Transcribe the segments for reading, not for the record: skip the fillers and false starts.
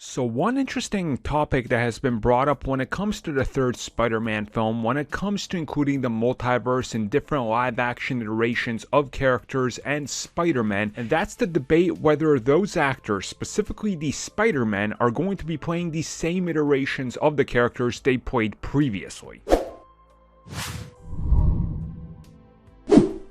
So one interesting topic that has been brought up when it comes to the third Spider-Man film, when it comes to including the multiverse and different live-action iterations of characters and Spider-Man, and that's the debate whether those actors, specifically the Spider-Men, are going to be playing the same iterations of the characters they played previously.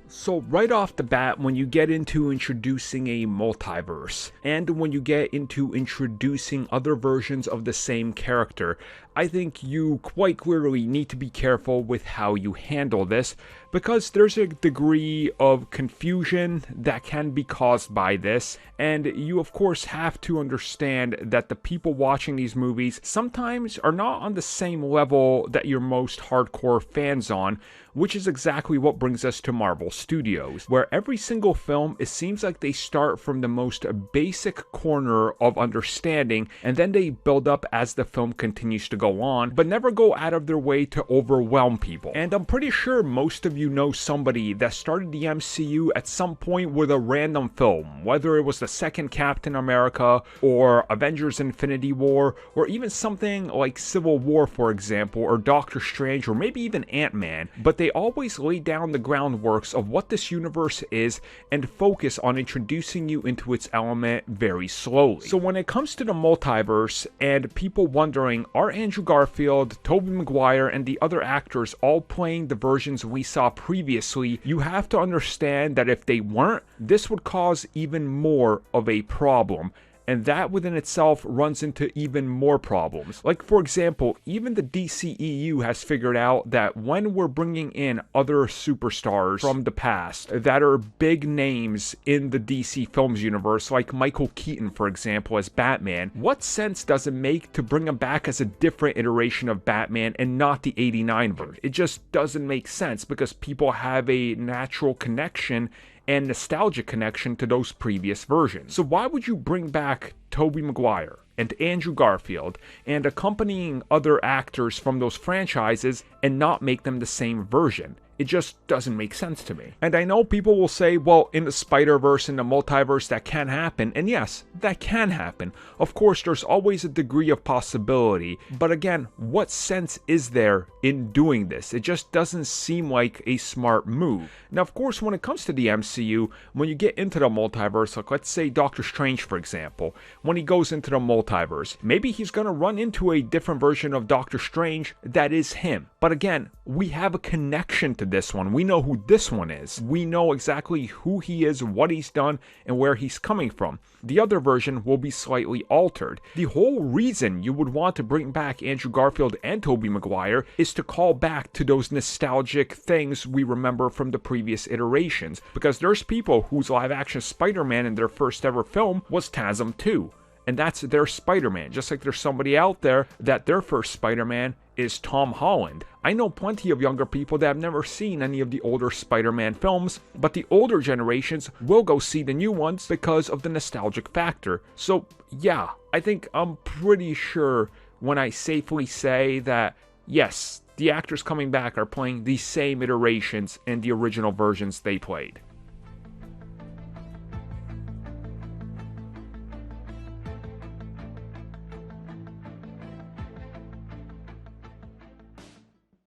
So right off the bat, when you get into introducing a multiverse, and when you get into introducing other versions of the same character, I think you quite clearly need to be careful with how you handle this, because there's a degree of confusion that can be caused by this, and you of course have to understand that the people watching these movies sometimes are not on the same level that your most hardcore fans on, which is exactly what brings us to Marvel Studios, where every single film, it seems like they start from the most basic corner of understanding, and then they build up as the film continues to go on, but never go out of their way to overwhelm people. And I'm pretty sure most of you know somebody that started the MCU at some point with a random film, whether it was the second Captain America, or Avengers Infinity War, or even something like Civil War, for example, or Doctor Strange, or maybe even Ant-Man, but they always lay down the groundworks of what this universe is and focus on introducing you into its element very slowly. So when it comes to the multiverse and people wondering, are Andrew Garfield, Tobey Maguire, and the other actors all playing the versions we saw previously, you have to understand that if they weren't, this would cause even more of a problem. And that within itself runs into even more problems. Like, for example, even the DCEU has figured out that when we're bringing in other superstars from the past that are big names in the DC Films universe, like Michael Keaton, for example, as Batman, what sense does it make to bring him back as a different iteration of Batman and not the '89 version? It just doesn't make sense because people have a natural connection and nostalgic connection to those previous versions. So why would you bring back Tobey Maguire and Andrew Garfield and accompanying other actors from those franchises and not make them the same version? It just doesn't make sense to me. And I know people will say, well, in the Spider-Verse, in the multiverse, that can happen. And yes, that can happen. Of course, there's always a degree of possibility. But again, what sense is there in doing this? It just doesn't seem like a smart move. Now, of course, when it comes to the MCU, when you get into the multiverse, like let's say Doctor Strange, for example, when he goes into the multiverse, maybe he's going to run into a different version of Doctor Strange that is him. But again, we have a connection to this one. We know who this one is. We know exactly who he is, what he's done, and where he's coming from. The other version will be slightly altered. The whole reason you would want to bring back Andrew Garfield and Tobey Maguire is to call back to those nostalgic things we remember from the previous iterations, because there's people whose live-action Spider-Man in their first ever film was TASM 2. And that's their Spider-Man, just like there's somebody out there that their first Spider-Man is Tom Holland. I know plenty of younger people that have never seen any of the older Spider-Man films, but the older generations will go see the new ones because of the nostalgic factor. So yeah, I think I'm pretty sure when I safely say that, yes, the actors coming back are playing the same iterations in the original versions they played.